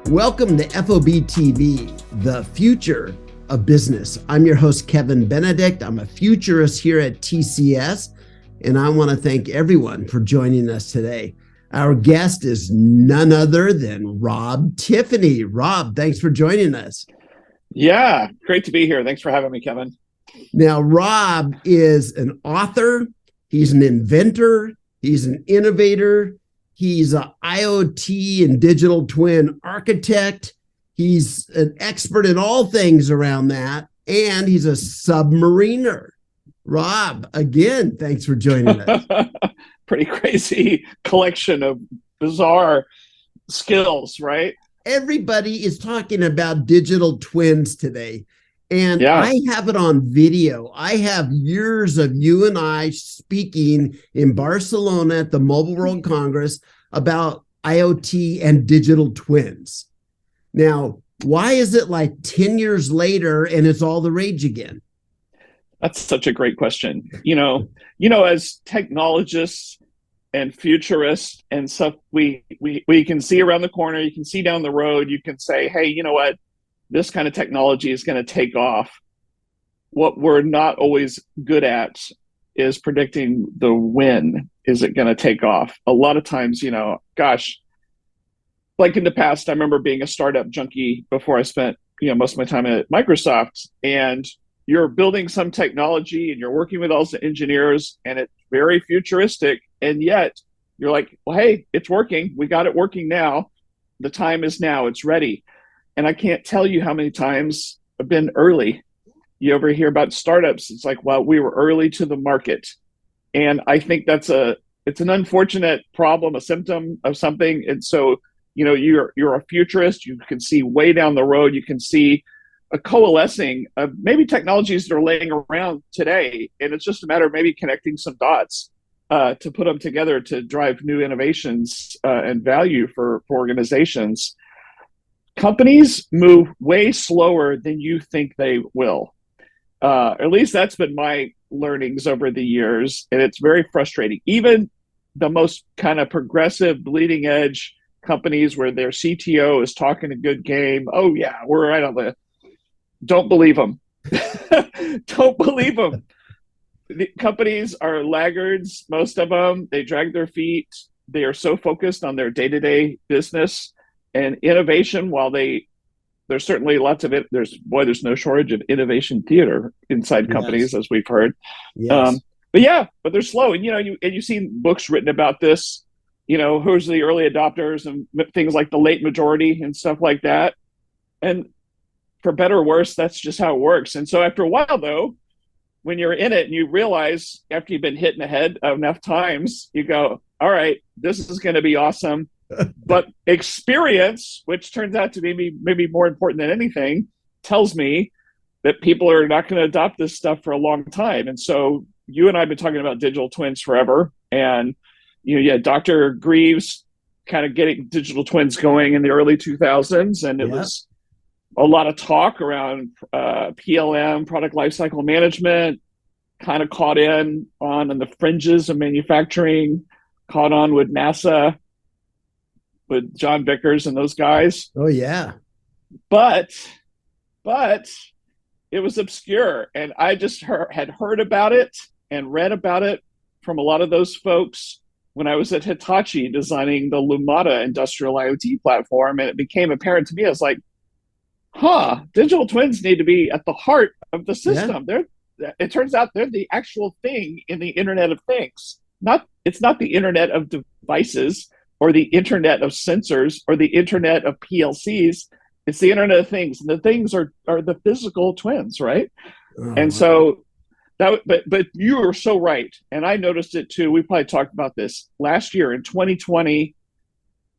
Welcome to FOBtv, the future of business. I'm your host, Kevin Benedict. I'm a futurist here at TCS, and I want to thank everyone for joining us today. Our guest is none other than Rob Tiffany. Rob, thanks for joining us. Yeah, great to be here. Thanks for having me, Kevin. Now, Rob is an author. He's an inventor. He's an innovator. He's an IoT and digital twin architect. He's an expert in all things around that. And he's a submariner. Rob, again, thanks for joining us. Pretty crazy collection of bizarre skills, right? Everybody is talking about digital twins today. And Yeah. I have it on video. I have years of you and I speaking in Barcelona at the Mobile World Congress about IoT and digital twins. Now, why is it like 10 years later and it's all the rage again? That's such a great question. You know, as technologists and futurists and stuff, we can see around the corner, you can see down the road, you can say, hey, you know what? This kind of technology is going to take off. What we're not always good at is predicting the when is it going to take off. A lot of times, like in the past, I remember being a startup junkie before I spent, most of my time at Microsoft, and you're building some technology and you're working with all the engineers and it's very futuristic. And yet you're like, well, hey, it's working. We got it working now. The time is now. It's ready. And I can't tell you how many times I've been early. You ever hear about startups? It's like, well, we were early to the market. And I think it's an unfortunate problem, a symptom of something. And so, you're a futurist. You can see way down the road. You can see a coalescing of maybe technologies that are laying around today. And it's just a matter of maybe connecting some dots to put them together to drive new innovations and value for organizations. Companies move way slower than you think they will. At least that's been my learnings over the years. And it's very frustrating. Even the most kind of progressive, bleeding edge companies where their CTO is talking a good game. Oh yeah, we're right on the, don't believe them. Don't believe them. The companies are laggards, most of them. They drag their feet. They are so focused on their day-to-day business and innovation. While there's certainly lots of it. There's no shortage of innovation theater inside companies, as we've heard. Yes. But they're slow. And you've seen books written about this. Who's the early adopters and things like the late majority and stuff like that. And for better or worse, that's just how it works. And so after a while, though, when you're in it and you realize after you've been hit in the head enough times, you go, all right, this is going to be awesome. But experience, which turns out to be maybe more important than anything, tells me that people are not going to adopt this stuff for a long time. And so you and I have been talking about digital twins forever. And, Dr. Greaves kind of getting digital twins going in the early 2000s. And it was a lot of talk around PLM, product lifecycle management, kind of caught on the fringes of manufacturing, caught on with NASA, with John Vickers and those guys. Oh, yeah. But it was obscure. And I just had heard about it and read about it from a lot of those folks when I was at Hitachi designing the Lumada industrial IoT platform. And it became apparent to me, I was like, digital twins need to be at the heart of the system. Yeah. It turns out they're the actual thing in the Internet of Things. It's not the Internet of devices or the Internet of sensors or the Internet of PLCs. It's the Internet of Things. And the things are the physical twins, right? And so but you are so right. And I noticed it too. We probably talked about this last year in 2020.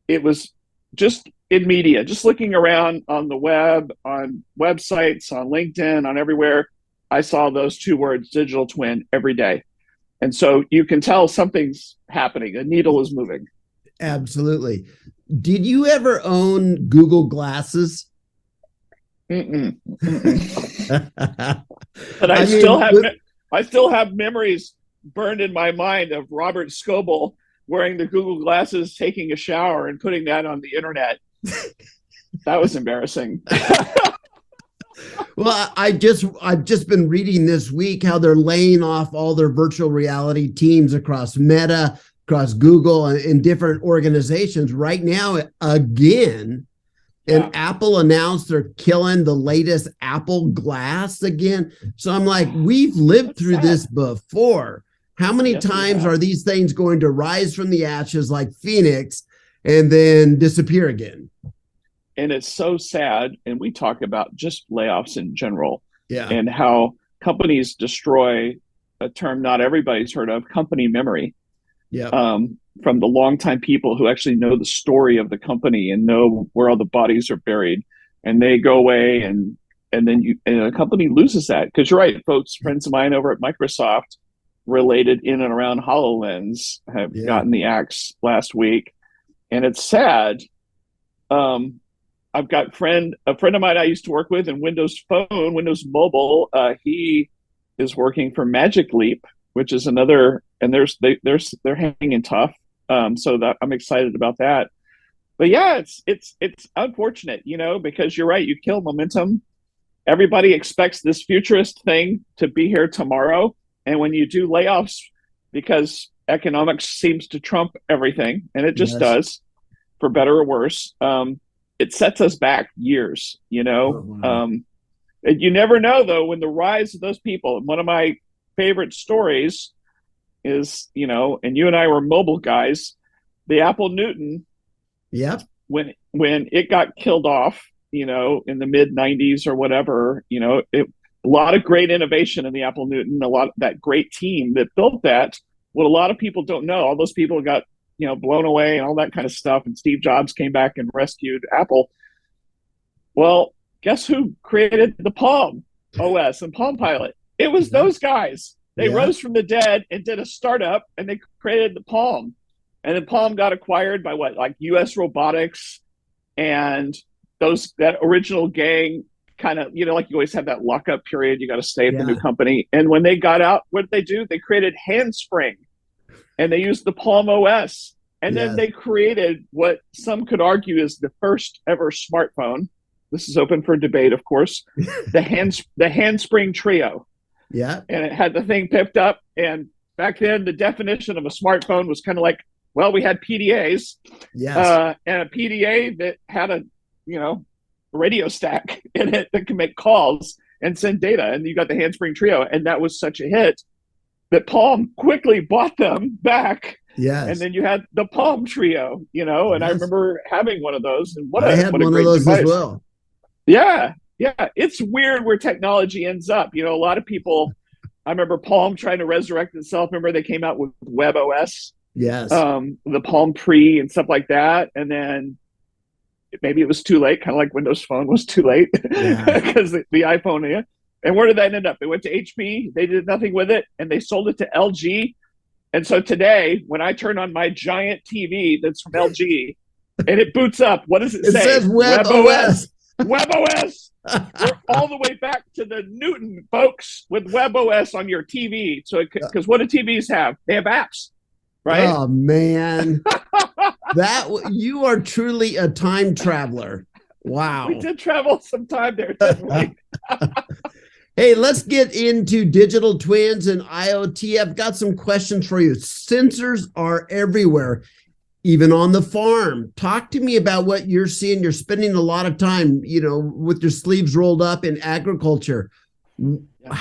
It was just in media, just looking around on the web, on websites, on LinkedIn, on everywhere. I saw those two words, digital twin, every day. And so you can tell something's happening. A needle is moving. Absolutely. Did you ever own Google Glasses? Mm-mm, mm-mm. But I I still have memories burned in my mind of Robert Scoble wearing the Google glasses, taking a shower, and putting that on the internet. That was embarrassing. well, I've just been reading this week how they're laying off all their virtual reality teams across Meta, across Google, and in different organizations right now again. And Yeah. Apple announced they're killing the latest Apple Glass again. So I'm like, we've lived That's through sad. this before. How many Yes, we times have. are these things going to rise from the ashes like Phoenix and then disappear again? And it's so sad. And we talk about just layoffs in general Yeah. and how companies destroy a term not everybody's heard of, company memory. Yeah. From the longtime people who actually know the story of the company and know where all the bodies are buried, and they go away, and then a company loses that. Because you're right, folks, friends of mine over at Microsoft, related in and around HoloLens, have gotten the axe last week, and it's sad. I've got a friend of mine I used to work with in Windows Phone, Windows Mobile. He is working for Magic Leap, which is another, and they're hanging tough. So that I'm excited about that. But yeah, it's unfortunate, because you're right. You kill momentum. Everybody expects this futurist thing to be here tomorrow, and when you do layoffs, because economics seems to trump everything, and it just does, for better or worse. It sets us back years. You never know though when the rise of those people. One of my favorite stories is, and you and I were mobile guys, the Apple Newton. Yep. When it got killed off, in the mid 90s or whatever, a lot of great innovation in the Apple Newton, a lot of that great team that built that. What a lot of people don't know, all those people got, blown away and all that kind of stuff. And Steve Jobs came back and rescued Apple. Well, guess who created the Palm OS and Palm Pilot? It was those guys. They rose from the dead and did a startup, and they created the Palm. And then Palm got acquired by like US Robotics, and that original gang kind of, like you always have that lockup period. You got to stay at the new company. And when they got out, what did they do? They created Handspring, and they used the Palm OS. And then they created what some could argue is the first ever smartphone. This is open for debate, of course. The Handspring Trio. Yeah. And it had the thing picked up. And back then, the definition of a smartphone was kind of like, well, we had PDAs. Yes. And a PDA that had a radio stack in it that can make calls and send data. And you got the Handspring Trio. And that was such a hit that Palm quickly bought them back. Yes. And then you had the Palm Trio, and I remember having one of those. And I had one of those device as well. Yeah. Yeah. It's weird where technology ends up. A lot of people, I remember Palm trying to resurrect itself. Remember they came out with WebOS. Yes. The Palm Pre and stuff like that. And then maybe it was too late, kind of like Windows Phone was too late because the iPhone. Yeah. And where did that end up? It went to HP. They did nothing with it, and they sold it to LG. And so today, when I turn on my giant TV that's from LG and it boots up, what does it say? It says WebOS. WebOS. We're all the way back to the Newton, folks, with WebOS on your TV. So, because what do TVs have? They have apps, right? Oh man, you are truly a time traveler. Wow. We did travel some time there, didn't we? Hey, let's get into digital twins and IoT. I've got some questions for you. Sensors are everywhere, even on the farm. Talk to me about what you're seeing. You're spending a lot of time, with your sleeves rolled up in agriculture.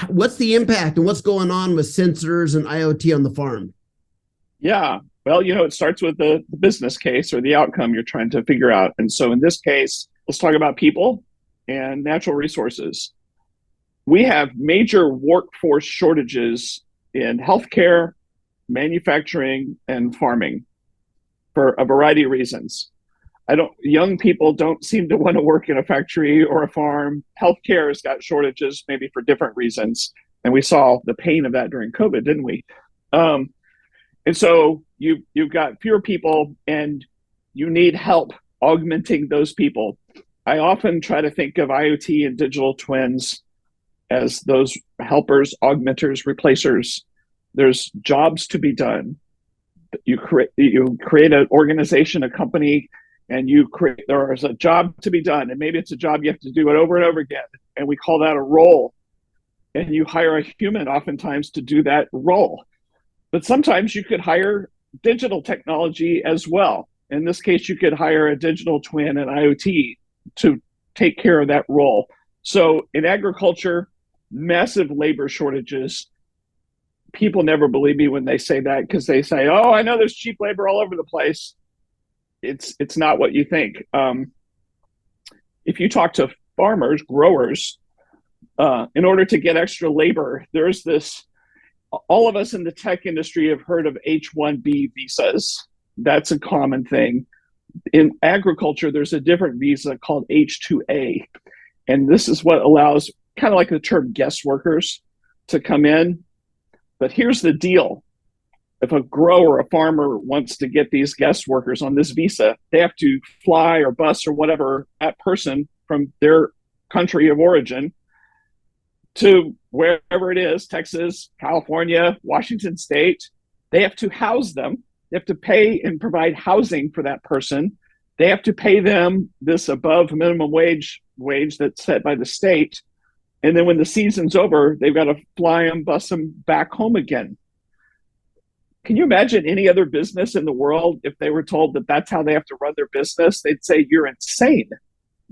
What's the impact and what's going on with sensors and IoT on the farm? Yeah. Well, it starts with the business case or the outcome you're trying to figure out. And so in this case, let's talk about people and natural resources. We have major workforce shortages in healthcare, manufacturing, and farming for a variety of reasons. Young people don't seem to want to work in a factory or a farm. Healthcare has got shortages, maybe for different reasons. And we saw the pain of that during COVID, didn't we? And so you've got fewer people, and you need help augmenting those people. I often try to think of IoT and digital twins as those helpers, augmenters, replacers. There's jobs to be done. You create an organization, a company, and there is a job to be done, and maybe it's a job you have to do it over and over again, and we call that a role. And you hire a human oftentimes to do that role, but sometimes you could hire digital technology as well. In this case, you could hire a digital twin and IoT to take care of that role. So in agriculture, massive labor shortages. People never believe me when they say that, because they say, "Oh, I know there's cheap labor all over the place." It's not what you think. If you talk to farmers, growers, in order to get extra labor, there's this. All of us in the tech industry have heard of H-1B visas. That's a common thing. In agriculture, there's a different visa called H-2A, and this is what allows, kind of like the term guest workers, to come in. But here's the deal. If a grower, a farmer wants to get these guest workers on this visa, they have to fly or bus or whatever that person from their country of origin to wherever it is, Texas, California, Washington State. They have to house them. They have to pay and provide housing for that person. They have to pay them this above minimum wage that's set by the state. And then when the season's over, they've got to fly them, bus them back home again. Can you imagine any other business in the world, if they were told that that's how they have to run their business? They'd say, "You're insane,"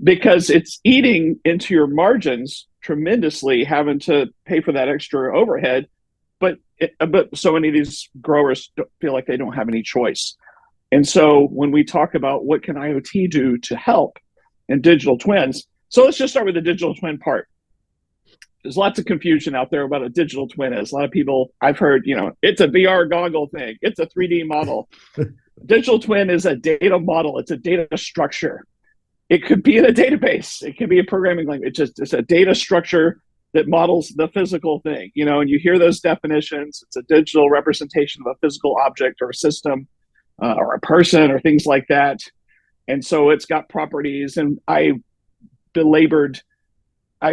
because it's eating into your margins tremendously, having to pay for that extra overhead. But so many of these growers feel like they don't have any choice. And so when we talk about what can IoT do to help in digital twins, so let's just start with the digital twin part. There's lots of confusion out there about what a digital twin is. A lot of people, I've heard, it's a VR goggle thing. It's a 3D model. Digital twin is a data model. It's a data structure. It could be in a database. It could be a programming language. It's a data structure that models the physical thing, and you hear those definitions. It's a digital representation of a physical object or a system or a person or things like that. And so it's got properties, and I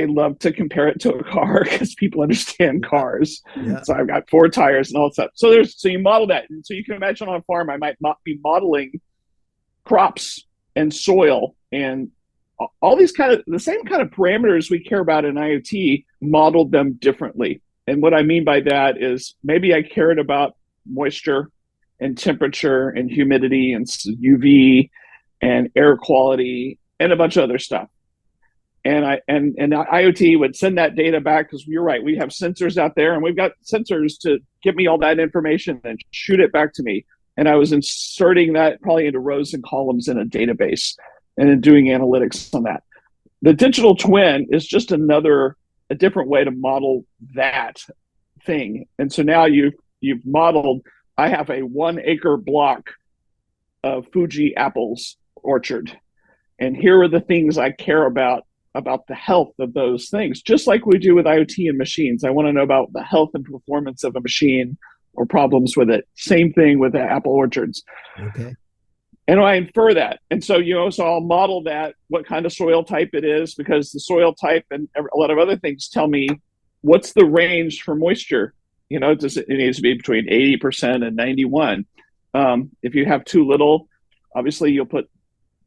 love to compare it to a car because people understand cars. Yeah. So I've got 4 tires and all that stuff. So you model that. And so you can imagine on a farm, I might be modeling crops and soil and all these the same kind of parameters we care about in IoT, modeled them differently. And what I mean by that is maybe I cared about moisture and temperature and humidity and UV and air quality and a bunch of other stuff. And IoT would send that data back, because you're right, we have sensors out there, and we've got sensors to give me all that information and shoot it back to me. And I was inserting that probably into rows and columns in a database and then doing analytics on that. The digital twin is just a different way to model that thing. And so now you've modeled, I have a 1 acre block of Fuji apples orchard. And here are the things I care about the health of those things, just like we do with IoT and machines. I want to know about the health and performance of a machine or problems with it. Same thing with the apple orchards. Okay. And I infer that. And so, so I'll model that, what kind of soil type it is, because the soil type and a lot of other things tell me what's the range for moisture. It needs to be between 80% and 91. If you have too little, obviously you'll put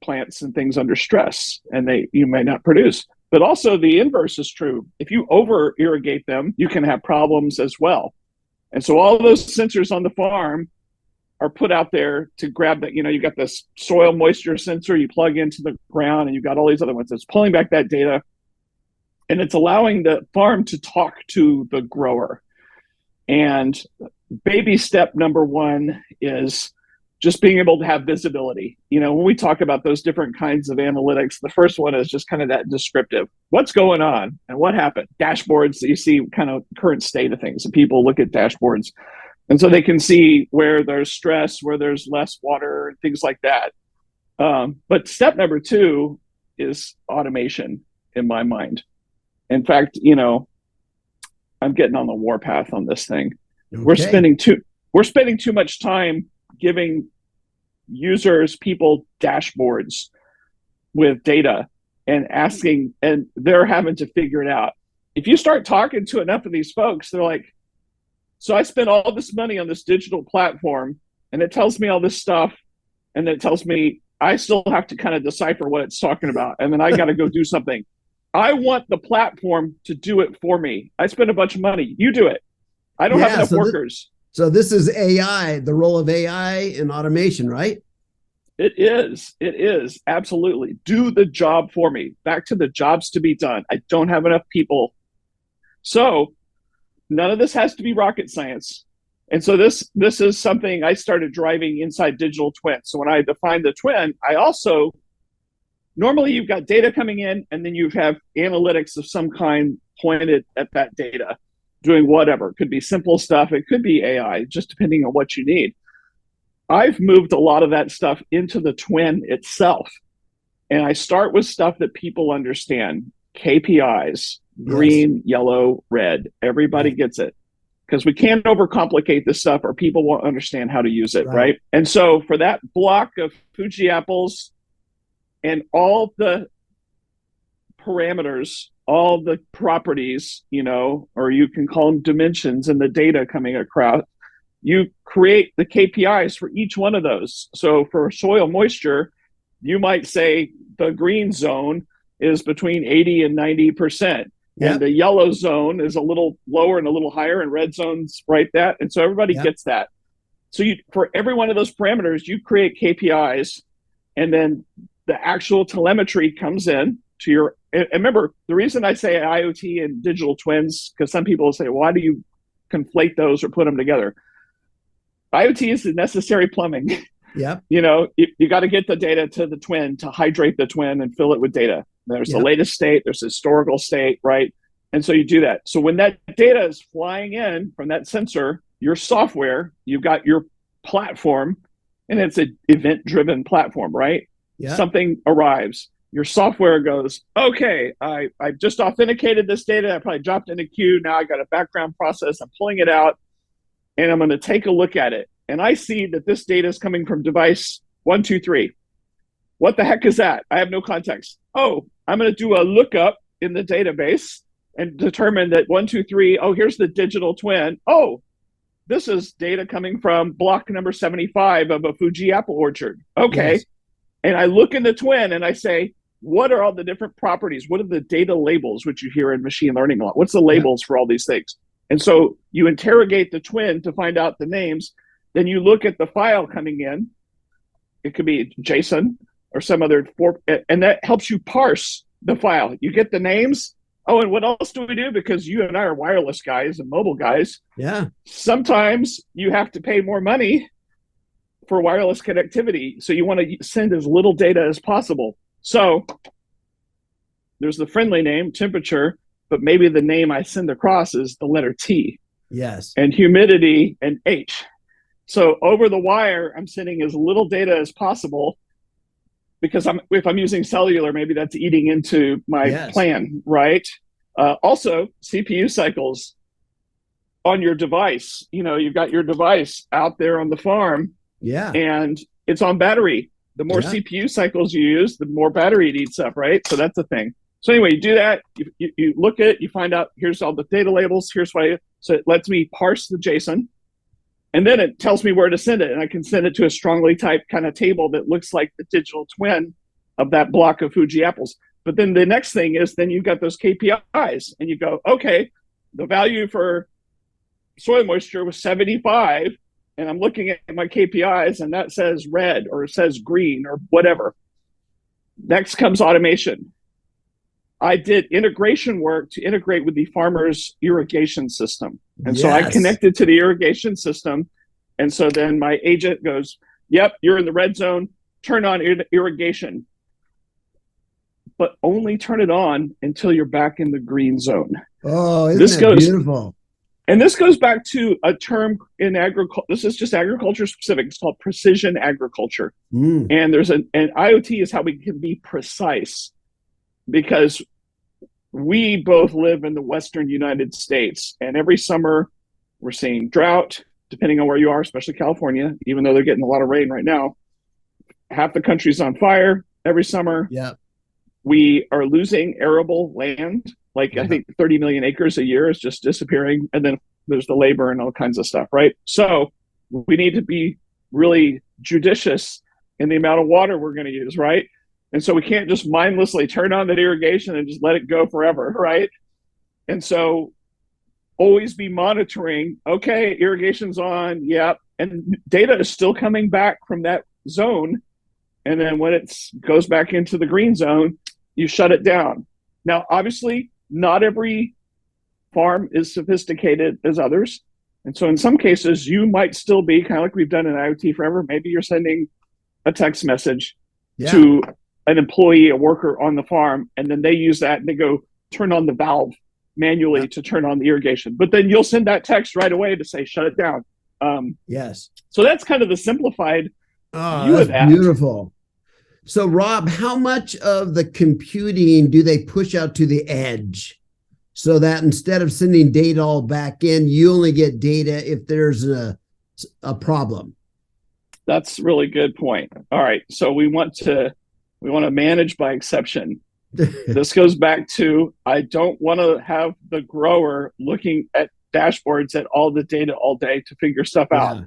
plants and things under stress, and you may not produce. But also the inverse is true. If you over irrigate them, you can have problems as well. And so all those sensors on the farm are put out there to grab that. You got this soil moisture sensor you plug into the ground, and you've got all these other ones that's pulling back that data, and it's allowing the farm to talk to the grower. And baby step number 1 is just being able to have visibility. When we talk about those different kinds of analytics, the first one is just kind of that descriptive. What's going on and what happened? Dashboards that you see kind of current state of things. And people look at dashboards, and so they can see where there's stress, where there's less water, and things like that. But step number 2 is automation in my mind. In fact, I'm getting on the warpath on this thing. Okay. We're spending too much time giving people dashboards with data and asking, and they're having to figure it out. If you start talking to enough of these folks, they're like, so I spent all this money on this digital platform and it tells me all this stuff. And it tells me I still have to kind of decipher what it's talking about. And then I got to go do something. I want the platform to do it for me. I spend a bunch of money. You do it. I don't have enough workers. So this is AI, the role of AI in automation, right? It is. It is. Absolutely. Do the job for me. Back to the jobs to be done. I don't have enough people. So none of this has to be rocket science. And so this is something I started driving inside digital twins. So when I define the twin, I also, normally you've got data coming in and then you have analytics of some kind pointed at that data, doing whatever. It could be simple stuff. It could be AI, just depending on what you need. I've moved a lot of that stuff into the twin itself. And I start with stuff that people understand. KPIs, green, yellow, red. Everybody gets it. Because we can't overcomplicate this stuff or people won't understand how to use it, right? And so for that block of Fuji apples and all the parameters, all the properties, or you can call them dimensions in the data coming across, you create the KPIs for each one of those. So for soil moisture, you might say the green zone is between 80 and 90%. And the yellow zone is a little lower and a little higher, and red zone's right that. And so everybody gets that. So for every one of those parameters, you create KPIs, and then the actual telemetry comes in to your, and remember, the reason I say IoT and digital twins, because some people will say, why do you conflate those or put them together? IoT is the necessary plumbing. Yeah. You got to get the data to the twin to hydrate the twin and fill it with data. There's the latest state, there's the historical state, right? And so you do that. So when that data is flying in from that sensor, your software, you've got your platform, and it's an event-driven platform, right? Yeah. Something arrives. Your software goes, okay, I just authenticated this data. I probably dropped in a queue. Now I got a background process. I'm pulling it out, and I'm going to take a look at it. And I see that this data is coming from device 123. What the heck is that? I have no context. Oh, I'm going to do a lookup in the database and determine that 123, oh, here's the digital twin. Oh, this is data coming from block number 75 of a Fuji apple orchard. Okay. Yes. And I look in the twin and I say, what are all the different properties? What are the data labels, which you hear in machine learning a lot? What's the labels for all these things? And so you interrogate the twin to find out the names. Then you look at the file coming in. It could be JSON or some other form, and that helps you parse the file. You get the names. Oh, and what else do we do? Because you and I are wireless guys and mobile guys. Yeah. Sometimes you have to pay more money for wireless connectivity. So you want to send as little data as possible. So there's the friendly name, temperature, but maybe the name I send across is the letter T. Yes. And humidity and H. So over the wire, I'm sending as little data as possible, because if I'm using cellular, maybe that's eating into my plan, right? Also, CPU cycles on your device. You've got your device out there on the farm, and it's on battery. The more CPU cycles you use, the more battery it eats up, right? So that's the thing. So anyway, you do that. You look at it. You find out, here's all the data labels. Here's why. So it lets me parse the JSON. And then it tells me where to send it. And I can send it to a strongly typed kind of table that looks like the digital twin of that block of Fuji apples. But then the next thing is, then you've got those KPIs. And you go, okay, the value for soil moisture was 75. And I'm looking at my KPIs, and that says red or it says green or whatever. Next comes automation. I did integration work to integrate with the farmer's irrigation system. And so I connected to the irrigation system. And so then my agent goes, yep, you're in the red zone, turn on irrigation. But only turn it on until you're back in the green zone. Oh, isn't that beautiful? And this goes back to a term in agriculture. This is just agriculture specific. It's called precision agriculture. And there's and IoT is how we can be precise, because we both live in the Western United States, and every summer we're seeing drought, depending on where you are, especially California, even though they're getting a lot of rain right now. Half the country's on fire every summer. Yeah. We are losing arable land. Like I think 30 million acres a year is just disappearing. And then there's the labor and all kinds of stuff, right? So we need to be really judicious in the amount of water we're going to use, right? And so we can't just mindlessly turn on that irrigation and just let it go forever, right? And so always be monitoring, okay, irrigation's on, yep. And data is still coming back from that zone. And then when it goes back into the green zone, you shut it down. Now, obviously, not every farm is sophisticated as others. And so in some cases, you might still be kind of like we've done in IoT forever. Maybe you're sending a text message to an employee, a worker on the farm, and then they use that and they go turn on the valve manually to turn on the irrigation. But then you'll send that text right away to say, shut it down. Yes. So that's kind of the simplified view of that. Beautiful. So Rob, how much of the computing do they push out to the edge so that instead of sending data all back in, you only get data if there's a problem? That's a really good point. All right. So we want to manage by exception. This goes back to, I don't want to have the grower looking at dashboards at all the data all day to figure stuff out.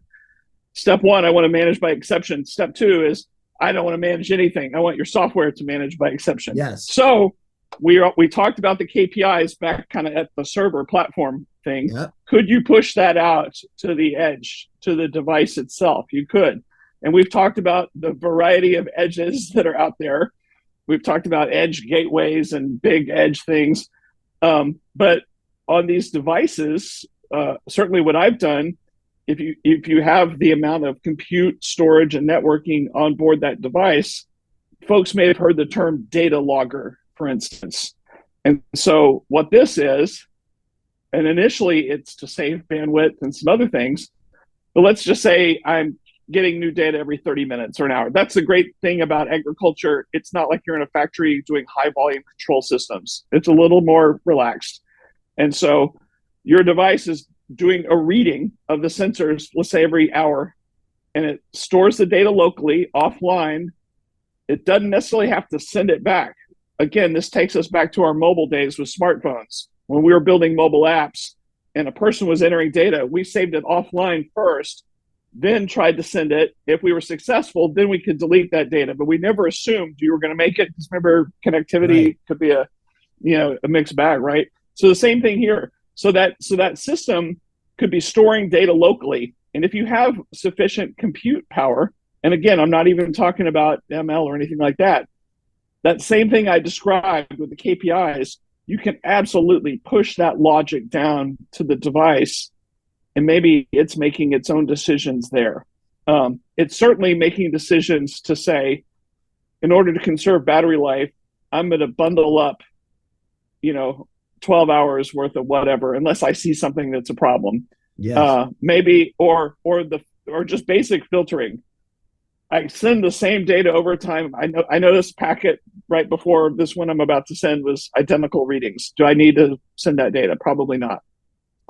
Step one, I want to manage by exception. Step two is, I don't want to manage anything. I want your software to manage by exception. Yes. So we talked about the KPIs back kind of at the server platform thing. Yep. Could you push that out to the edge, to the device itself? You could. And we've talked about the variety of edges that are out there. We've talked about edge gateways and big edge things. But on these devices, certainly what I've done, if you have the amount of compute, storage, and networking on board that device, folks may have heard the term data logger, for instance. And so what this is, and initially it's to save bandwidth and some other things, but let's just say I'm getting new data every 30 minutes or an hour. That's the great thing about agriculture. It's not like you're in a factory doing high volume control systems. It's a little more relaxed. And so your device is doing a reading of the sensors, let's say every hour, and it stores the data locally offline. It doesn't necessarily have to send it back. Again, this takes us back to our mobile days with smartphones. When we were building mobile apps and a person was entering data, we saved it offline first, then tried to send it. If we were successful, then we could delete that data, but we never assumed you were going to make it. Because remember, connectivity could be a mixed bag, right? So the same thing here. So that system could be storing data locally. And if you have sufficient compute power, and again, I'm not even talking about ML or anything like that, that same thing I described with the KPIs, you can absolutely push that logic down to the device, and maybe it's making its own decisions there. It's certainly making decisions to say, in order to conserve battery life, I'm going to bundle up, 12 hours worth of whatever, unless I see something that's a problem. Yes. Maybe, or just basic filtering. I send the same data over time. I know this packet right before this one I'm about to send was identical readings. Do I need to send that data? Probably not.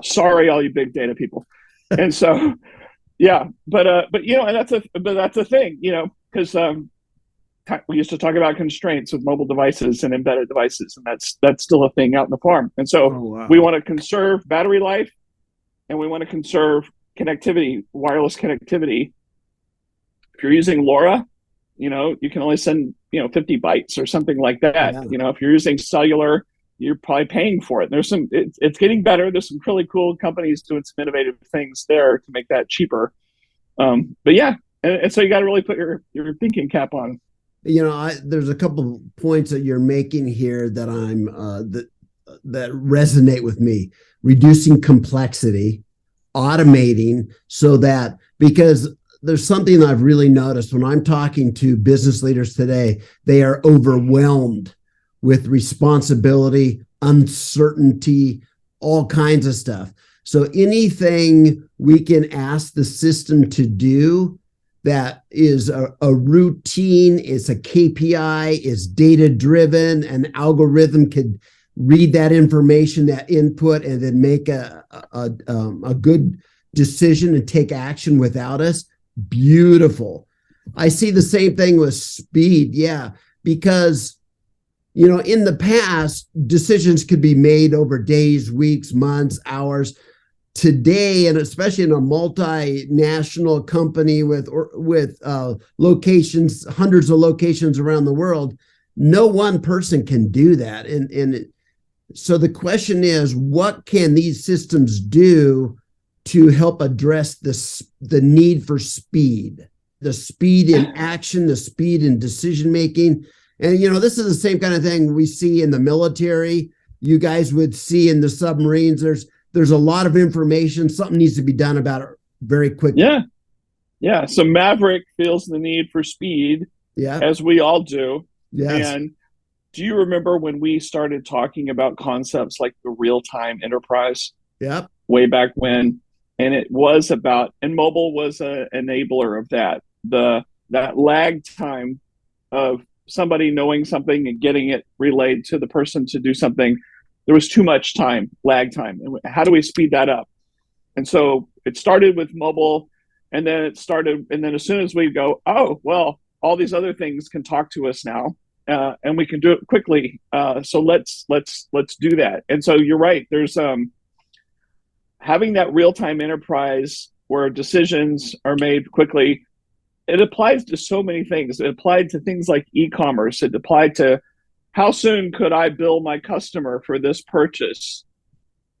Sorry, all you big data people. And so, yeah, but and that's a thing, because we used to talk about constraints with mobile devices and embedded devices, and that's still a thing out in the farm. And so we want to conserve battery life, and we want to conserve connectivity, wireless connectivity. If you're using LoRa, you can only send 50 bytes or something like that. Yeah. If you're using cellular, you're probably paying for it. It's getting better. There's some really cool companies doing some innovative things there to make that cheaper. But yeah, and so you got to really put your thinking cap on. There's a couple of points that you're making here that that resonate with me. Reducing complexity, automating, so that, because there's something that I've really noticed when I'm talking to business leaders today, they are overwhelmed with responsibility, uncertainty, all kinds of stuff. So anything we can ask the system to do that is a routine, is a KPI, is data-driven, an algorithm could read that information, that input, and then make a good decision and take action without us. Beautiful. I see the same thing with speed. Yeah, because In the past, decisions could be made over days, weeks, months, hours. Today, and especially in a multinational company with locations, hundreds of locations around the world, no one person can do that. So the question is, what can these systems do to help address the need for speed, the speed in action, the speed in decision making? And, this is the same kind of thing we see in the military. You guys would see in the submarines. There's a lot of information. Something needs to be done about it very quickly. Yeah. So Maverick feels the need for speed, as we all do. Yes. And do you remember when we started talking about concepts like the real-time enterprise? Yep. Way back when. And it was about, and mobile was an enabler of that. That lag time of somebody knowing something and getting it relayed to the person to do something. There was too much lag time. And how do we speed that up? And so it started with mobile, and then as soon as we go, oh, well, all these other things can talk to us now, and we can do it quickly. So let's do that. And so you're right. There's having that real-time enterprise where decisions are made quickly. It applies to so many things. It applied to things like e-commerce. It applied to how soon could I bill my customer for this purchase?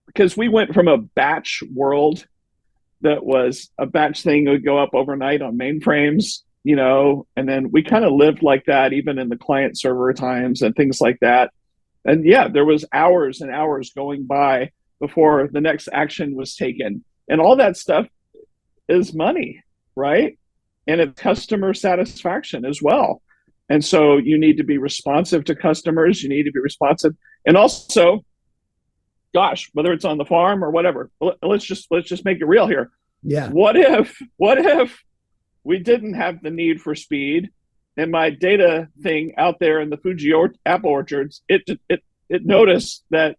Because we went from a batch world that was a batch thing that would go up overnight on mainframes, and then we kind of lived like that even in the client server times and things like that. And there was hours and hours going by before the next action was taken. And all that stuff is money, right? And it's customer satisfaction as well. And so you need to be responsive to customers. You need to be responsive. And also, gosh, whether it's on the farm or whatever, let's just make it real here. Yeah. What if we didn't have the need for speed, and my data thing out there in the Fuji apple orchards, it noticed that,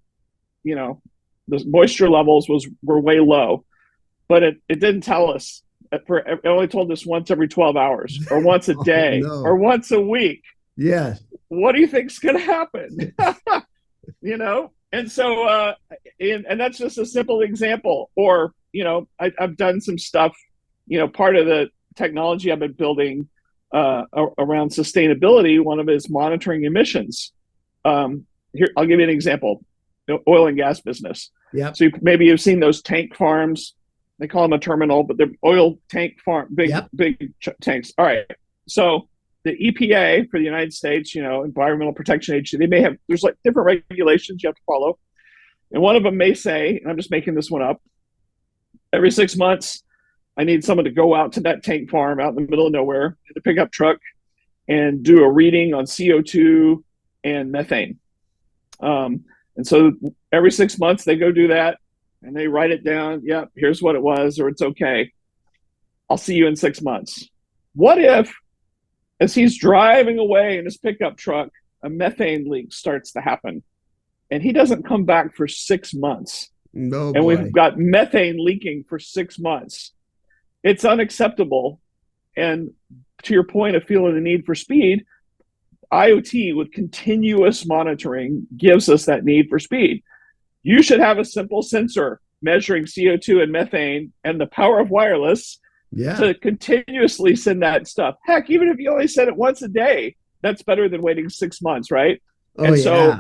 the moisture levels were way low, but it didn't tell us. It only told us once every 12 hours or once a day or once a week. Yeah. What do you think's going to happen? And so, and that's just a simple example. Or, I've done some stuff, part of the technology I've been building around sustainability. One of it is monitoring emissions. Here, I'll give you an example. Oil and gas business. Yeah. So maybe you've seen those tank farms. They call them a terminal, but they're oil tank farm, big tanks. All right. So the EPA for the United States, Environmental Protection Agency, there's like different regulations you have to follow. And one of them may say, and I'm just making this one up, every 6 months, I need someone to go out to that tank farm out in the middle of nowhere in the pickup truck and do a reading on CO2 and methane. And so every 6 months they go do that. And they write it down. Yep, here's what it was, or it's okay. I'll see you in 6 months. What if, as he's driving away in his pickup truck, a methane leak starts to happen, and he doesn't come back for 6 months? No, and we've got methane leaking for 6 months. It's unacceptable. And to your point of feeling the need for speed, IoT with continuous monitoring gives us that need for speed. You should have a simple sensor measuring CO2 and methane and the power of wireless to continuously send that stuff. Heck, even if you only send it once a day, that's better than waiting 6 months, right? So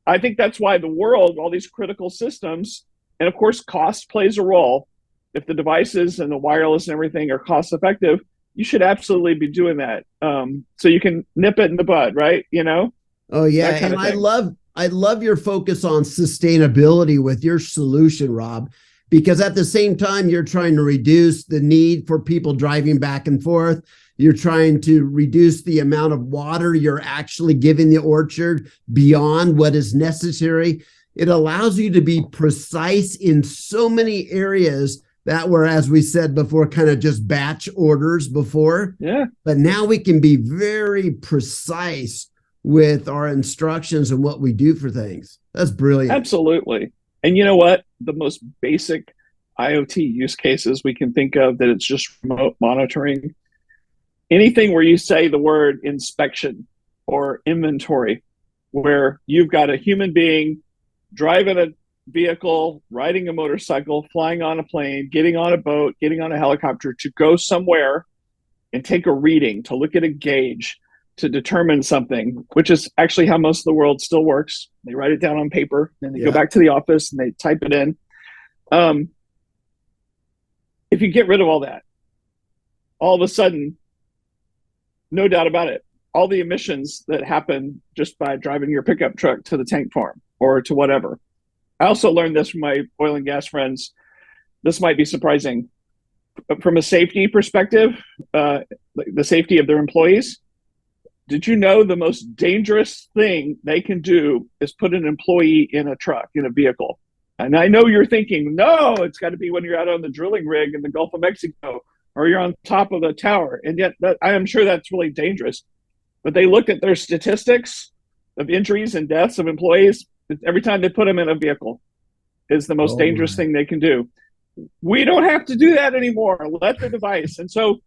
I think that's why the world, all these critical systems, and of course, cost plays a role. If the devices and the wireless and everything are cost effective, you should absolutely be doing that. So you can nip it in the bud, right? Oh yeah. And I love your focus on sustainability with your solution, Rob, because at the same time, you're trying to reduce the need for people driving back and forth. You're trying to reduce the amount of water you're actually giving the orchard beyond what is necessary. It allows you to be precise in so many areas that were, as we said before, kind of just batch orders before. Yeah. But now we can be very precise with our instructions and what we do for things. That's brilliant. Absolutely. And you know what? The most basic IoT use cases we can think of that it's just remote monitoring. Anything where you say the word inspection or inventory, where you've got a human being driving a vehicle, riding a motorcycle, flying on a plane, getting on a boat, getting on a helicopter to go somewhere and take a reading, to look at a gauge, to determine something, which is actually how most of the world still works. They write it down on paper, then they go back to the office and they type it in. If you get rid of all that, all of a sudden, no doubt about it, all the emissions that happen just by driving your pickup truck to the tank farm or to whatever. I also learned this from my oil and gas friends. This might be surprising. But from a safety perspective, the safety of their employees, did you know the most dangerous thing they can do is put an employee in a truck, in a vehicle? And I know you're thinking, no, it's got to be when you're out on the drilling rig in the Gulf of Mexico, or you're on top of the tower. And yet I am sure that's really dangerous. But they looked at their statistics of injuries and deaths of employees. Every time they put them in a vehicle is the most dangerous thing they can do. We don't have to do that anymore. Let the device. And so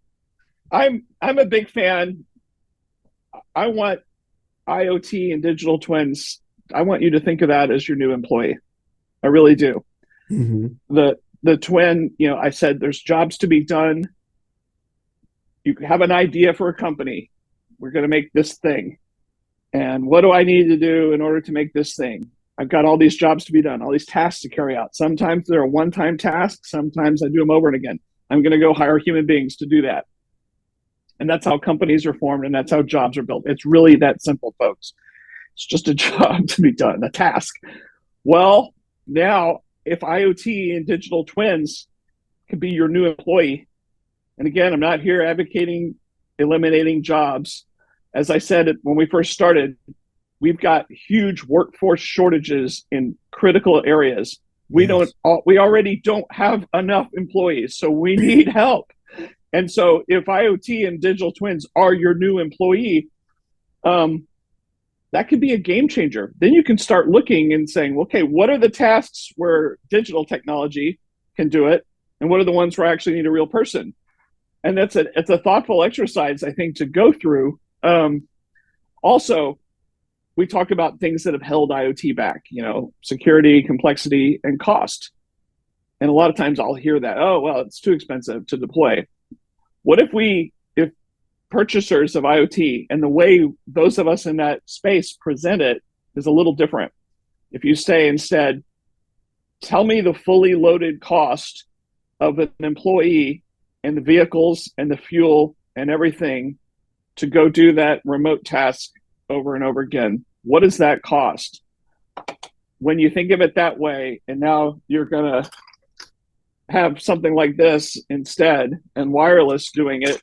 I'm a big fan. I want IoT and digital twins. I want you to think of that as your new employee. I really do. Mm-hmm. The twin, I said there's jobs to be done. You have an idea for a company. We're going to make this thing. And what do I need to do in order to make this thing? I've got all these jobs to be done, all these tasks to carry out. Sometimes they're a one-time task. Sometimes I do them over and again. I'm going to go hire human beings to do that. And that's how companies are formed, and that's how jobs are built. It's really that simple, folks. It's just a job to be done, a task. Well, now, if IoT and digital twins could be your new employee, and again, I'm not here advocating eliminating jobs. As I said when we first started, we've got huge workforce shortages in critical areas. We already don't have enough employees, so we need help. And so if IoT and digital twins are your new employee, that could be a game changer. Then you can start looking and saying, okay, what are the tasks where digital technology can do it? And what are the ones where I actually need a real person? And it's a thoughtful exercise, I think, to go through. Also, we talk about things that have held IoT back, security, complexity, and cost. And a lot of times I'll hear that, oh, well, it's too expensive to deploy. What if purchasers of IoT and the way those of us in that space present it is a little different? If you say instead, tell me the fully loaded cost of an employee and the vehicles and the fuel and everything to go do that remote task over and over again. What does that cost? When you think of it that way, and now you're going to have something like this instead, and wireless doing it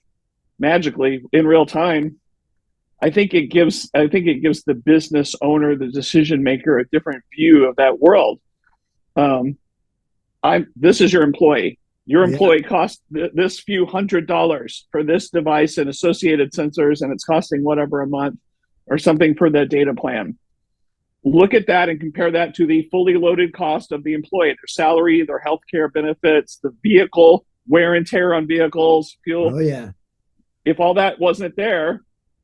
magically in real time, I think it gives the business owner, the decision maker, a different view of that world. This is your employee. Your employee costs this few $100s for this device and associated sensors, and it's costing whatever a month or something for the data plan. Look at that and compare that to the fully loaded cost of the employee, their salary, their healthcare benefits, the vehicle, wear and tear on vehicles, fuel. Oh, yeah. If all that wasn't there,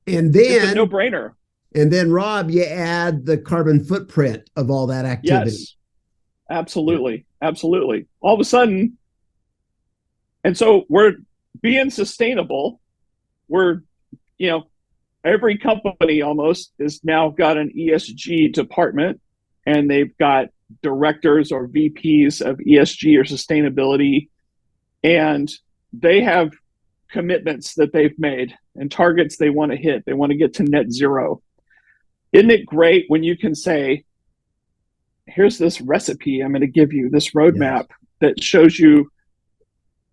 and then it's a no-brainer. And then, Rob, you add the carbon footprint of all that activity. Yes, absolutely. Absolutely. All of a sudden, and so we're being sustainable. We're, every company almost has now got an ESG department, and they've got directors or VPs of ESG or sustainability, and they have commitments that they've made and targets they want to hit. They want to get to net zero. Isn't it great when you can say, here's this recipe I'm going to give you, this roadmap that shows you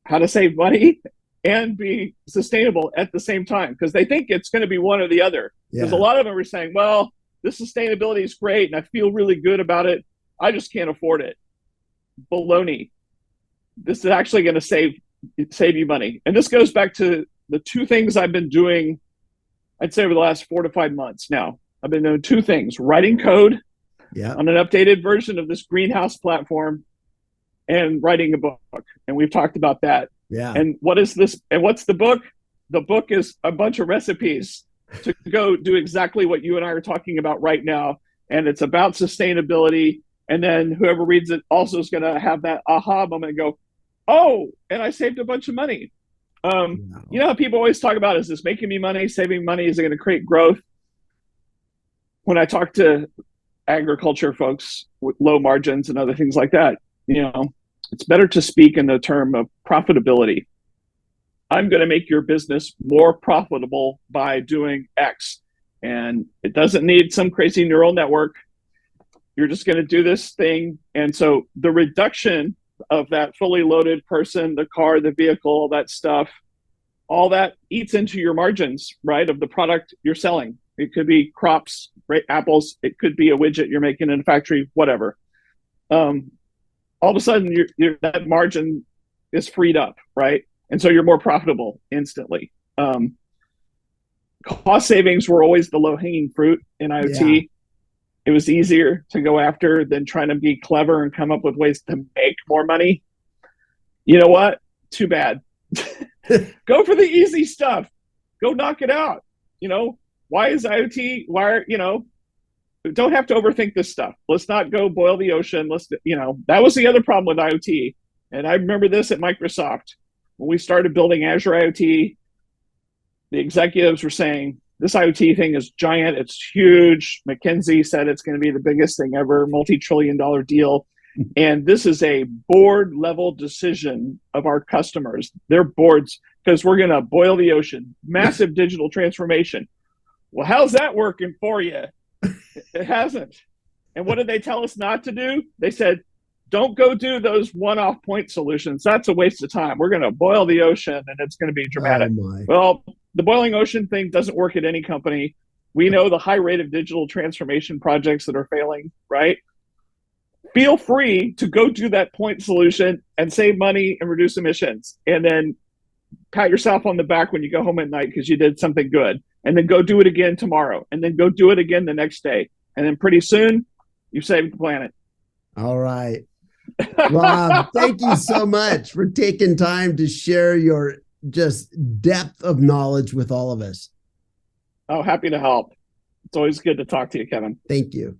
how to save money and be sustainable at the same time? Because they think it's going to be one or the other. Because a lot of them are saying, well, this sustainability is great and I feel really good about it. I just can't afford it. Baloney. This is actually going to save you money. And this goes back to the two things I've been doing, I'd say over the last 4 to 5 months now. I've been doing two things: writing code on an updated version of this greenhouse platform and writing a book. And we've talked about that. Yeah. And what is this? And what's the book? The book is a bunch of recipes to go do exactly what you and I are talking about right now. And it's about sustainability. And then whoever reads it also is going to have that aha moment and go, oh, and I saved a bunch of money. You know how people always talk about, is this making me money, saving money? Is it going to create growth? When I talk to agriculture folks with low margins and other things like that, it's better to speak in the term of profitability. I'm going to make your business more profitable by doing X. And it doesn't need some crazy neural network. You're just going to do this thing. And so the reduction of that fully loaded person, the car, the vehicle, all that stuff, all that eats into your margins, right, of the product you're selling. It could be crops, right, apples. It could be a widget you're making in a factory, whatever. All of a sudden, that margin is freed up, right? And so you're more profitable instantly. Cost savings were always the low-hanging fruit in IoT. Yeah. It was easier to go after than trying to be clever and come up with ways to make more money. You know what? Too bad. Go for the easy stuff. Go knock it out. Why is IoT? Don't have to overthink this stuff. Let's not go boil the ocean. That was the other problem with IoT. And I remember this at Microsoft. When we started building Azure IoT, the executives were saying, this IoT thing is giant. It's huge. McKinsey said it's going to be the biggest thing ever, multi-trillion-dollar deal. And this is a board level decision of our customers. Their boards, because we're going to boil the ocean, massive digital transformation. Well, how's that working for you? It hasn't. And what did they tell us not to do? They said, don't go do those one-off point solutions. That's a waste of time. We're going to boil the ocean and it's going to be dramatic. Oh, well, the boiling ocean thing doesn't work at any company. We know the high rate of digital transformation projects that are failing, right? Feel free to go do that point solution and save money and reduce emissions. And then pat yourself on the back when you go home at night because you did something good. And then go do it again tomorrow. And then go do it again the next day. And then pretty soon, you've saved the planet. All right. Rob, thank you so much for taking time to share your just depth of knowledge with all of us. Oh, happy to help. It's always good to talk to you, Kevin. Thank you.